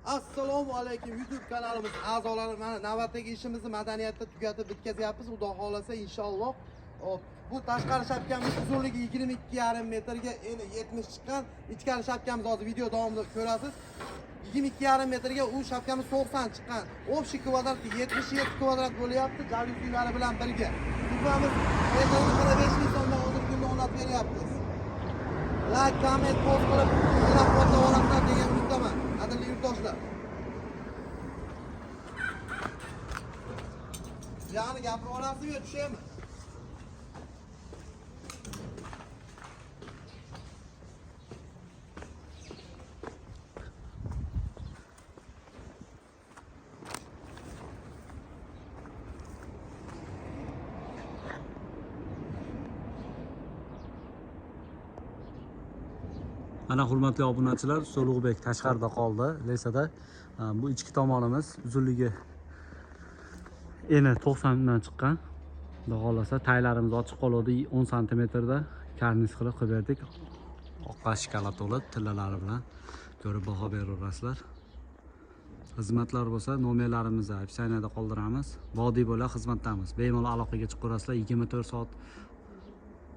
Assalomu alaykum YouTube kanalimiz a'zolari. Mana navbatdagi ishimizni madaniyatda tugatib bitkazyapmiz. Xudo xolasa inshaalloh. Bu tashqari shapkamiz uzunligi 22,5 metrga, eni 70 chiqqan. Ichkari shapkamiz hozir video davomida ko'rasiz. 22,5 metrga u shapkamiz 90 chiqqan. Общий kvadrat 77 kvadrat bo'lyapti, jalyuzilari bilan birga. Yupamiz metrini 5 ming so'mdan hozirgi kunda o'rnatib beryapmiz. Like, comment, post qilib, qo'llab-quvvatlab olasizlar degan umiddaman. Qadrli yurtdoshlar. Yani gapirib olasizmi, tushaymi? Ana hurmatli obunachilar, So'lug'bek tashqarida qoldi. Lesada bu ichki tomonimiz uzunligi eni 90 dan chiqqan. Xudo xolasa taylarimiz ochiq qoladi 10 sm da karniz qilib qo'yib berdik. Oq shikolat to'lib tillalari bilan ko'rib baho beraverasizlar. Xizmatlar bo'lsa nomerlarimizni opsiyada qoldiramiz. Vodiy bo'la xizmatdamiz. Bemalol aloqaga chiqaverasizlar. 24 soat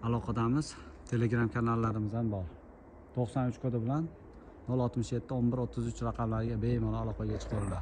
aloqadamiz. Telegram kanallarimiz ham bor. 93 kodi bilan 067 11 33 raqamlariga bemalol aloqaga chiqaverasizlar.